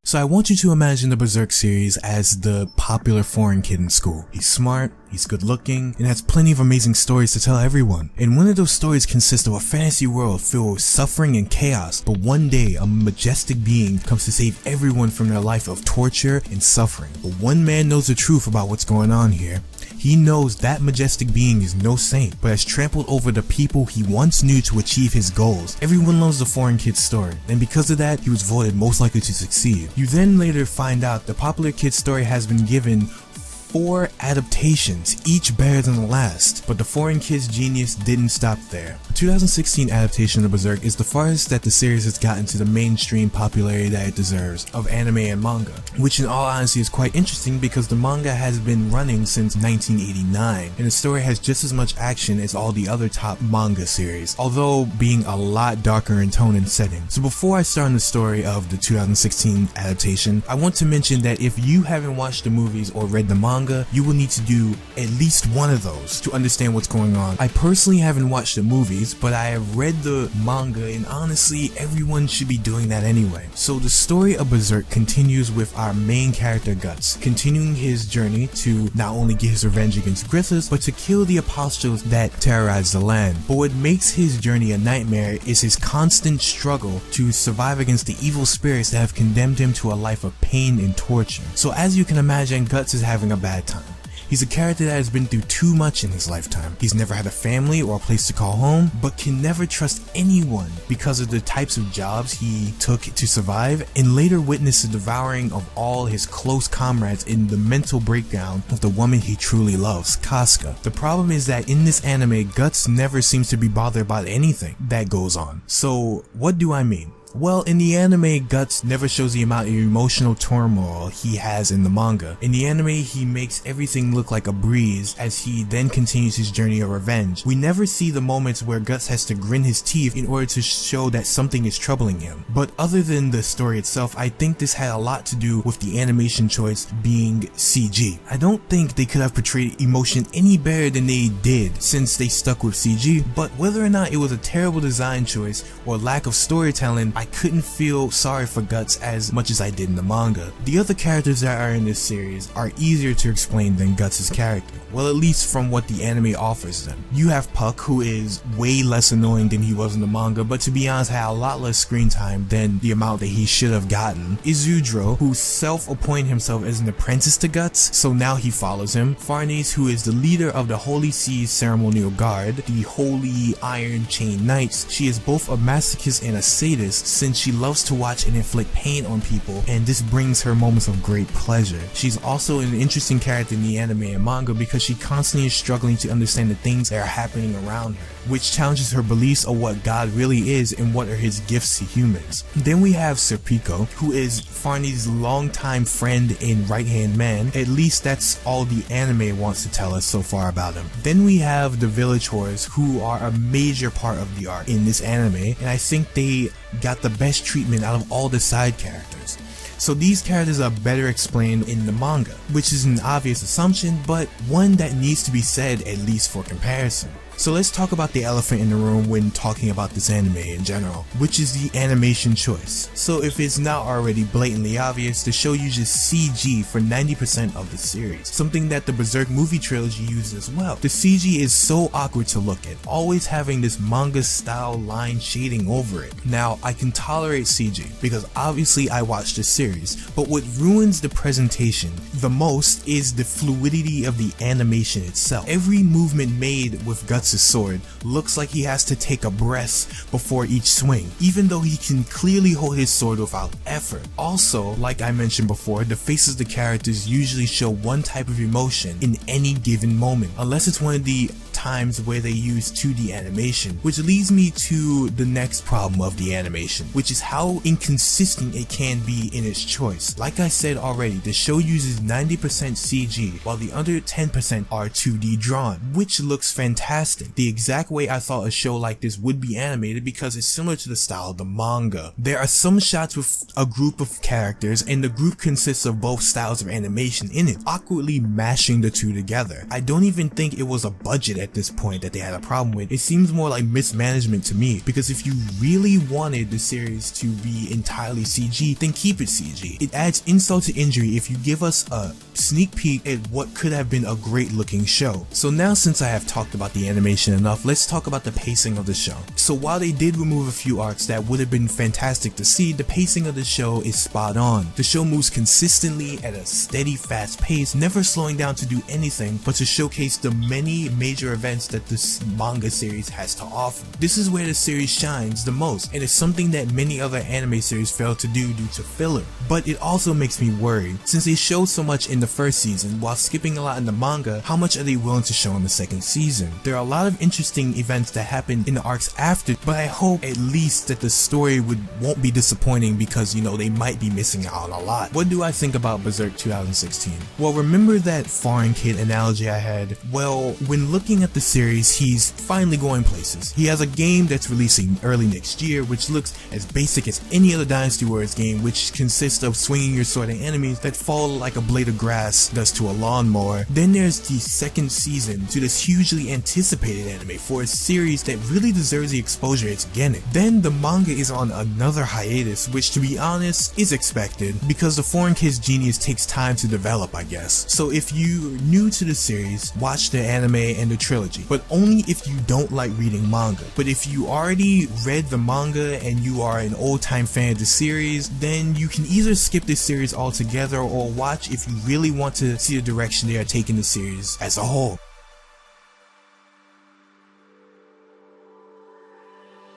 So I want you to imagine the Berserk series as the popular foreign kid in school. He's smart, he's good looking, and has plenty of amazing stories to tell everyone. And one of those stories consists of a fantasy world filled with suffering and chaos, but one day a majestic being comes to save everyone from their life of torture and suffering. But one man knows the truth about what's going on here. He knows that majestic being is no saint, but has trampled over the people he once knew to achieve his goals. Everyone loves the foreign kid's story, and because of that, he was voted most likely to succeed. You then later find out the popular kid's story has been given 4 adaptations, each better than the last, but the foreign kid's genius didn't stop there. The 2016 adaptation of Berserk is the farthest that the series has gotten to the mainstream popularity that it deserves of anime and manga, which in all honesty is quite interesting because the manga has been running since 1989, and the story has just as much action as all the other top manga series, although being a lot darker in tone and setting. So before I start on the story of the 2016 adaptation, I want to mention that if you haven't watched the movies or read the manga, you will need to do at least one of those to understand what's going on. I personally haven't watched the movies, but I have read the manga, and honestly, everyone should be doing that anyway. So the story of Berserk continues with our main character Guts, continuing his journey to not only get his revenge against Griffiths, but to kill the apostles that terrorize the land. But what makes his journey a nightmare is his constant struggle to survive against the evil spirits that have condemned him to a life of pain and torture. So as you can imagine, Guts is having a bad time. He's a character that has been through too much in his lifetime. He's never had a family or a place to call home, but can never trust anyone because of the types of jobs he took to survive, and later witnessed the devouring of all his close comrades in the mental breakdown of the woman he truly loves, Casca. The problem is that in this anime, Guts never seems to be bothered about anything that goes on. So what do I mean? Well, in the anime, Guts never shows the amount of emotional turmoil he has in the manga. In the anime, he makes everything look like a breeze as he then continues his journey of revenge. We never see the moments where Guts has to grin his teeth in order to show that something is troubling him. But other than the story itself, I think this had a lot to do with the animation choice being CG. I don't think they could have portrayed emotion any better than they did since they stuck with CG, but whether or not it was a terrible design choice or lack of storytelling, I couldn't feel sorry for Guts as much as I did in the manga. The other characters that are in this series are easier to explain than Guts' character, well, at least from what the anime offers them. You have Puck, who is way less annoying than he was in the manga, but to be honest had a lot less screen time than the amount that he should have gotten. Izudro, who self-appointed himself as an apprentice to Guts, so now he follows him. Farnese, who is the leader of the Holy Seas Ceremonial Guard, the Holy Iron Chain Knights. She is both a masochist and a sadist, since she loves to watch and inflict pain on people, and this brings her moments of great pleasure. She's also an interesting character in the anime and manga because she constantly is struggling to understand the things that are happening around her, which challenges her beliefs of what God really is and what are his gifts to humans. Then we have Serpico, who is Farney's longtime friend and right-hand man. At least that's all the anime wants to tell us so far about him. Then we have the village whores, who are a major part of the arc in this anime, and I think they got the best treatment out of all the side characters. So these characters are better explained in the manga, which is an obvious assumption, but one that needs to be said at least for comparison. So let's talk about the elephant in the room when talking about this anime in general, which is the animation choice. So if it's not already blatantly obvious, the show uses CG for 90% of the series, something that the Berserk movie trilogy uses as well. The CG is so awkward to look at, always having this manga style line shading over it. Now, I can tolerate CG because obviously I watched the series, but what ruins the presentation the most is the fluidity of the animation itself. Every movement made with Guts' sword looks like he has to take a breath before each swing, even though he can clearly hold his sword without effort. Also, like I mentioned before, the faces of the characters usually show one type of emotion in any given moment, unless it's one of the times where they use 2D animation, which leads me to the next problem of the animation, which is how inconsistent it can be in its choice. Like I said already, the show uses 90% CG, while the other 10% are 2D drawn, which looks fantastic, the exact way I thought a show like this would be animated because it's similar to the style of the manga. There are some shots with a group of characters, and the group consists of both styles of animation in it, awkwardly mashing the two together. I don't even think it was a budget at at this point that they had a problem with. It seems more like mismanagement to me, because if you really wanted the series to be entirely CG, then keep it CG. It adds insult to injury if you give us a sneak peek at what could have been a great looking show. So now, since I have talked about the animation enough, let's talk about the pacing of the show. So while they did remove a few arcs that would have been fantastic to see, the pacing of the show is spot on. The show moves consistently at a steady, fast pace, never slowing down to do anything but to showcase the many major events that this manga series has to offer. This is where the series shines the most, and it's something that many other anime series fail to do due to filler. But it also makes me worried, since they showed so much in the first season while skipping a lot in the manga. How much are they willing to show in the second season? There are a lot of interesting events that happen in the arcs after, but I hope at least that the story won't be disappointing, because you know, they might be missing out on a lot. What do I think about Berserk 2016? Well, remember that foreign kid analogy I had? Well, when looking at the series, he's finally going places. He has a game that's releasing early next year, which looks as basic as any other Dynasty Warriors game, which consists of swinging your sword at enemies that fall like a blade of grass does to a lawnmower. Then there's the second season to this hugely anticipated anime for a series that really deserves the exposure it's getting. Then the manga is on another hiatus, which to be honest is expected, because the foreign kid's genius takes time to develop, I guess. So if you're new to the series, watch the anime and the trilogy, but only if you don't like reading manga. But if you already read the manga and you are an old-time fan of the series, then you can either skip this series altogether or watch if you really want to see the direction they are taking the series as a whole.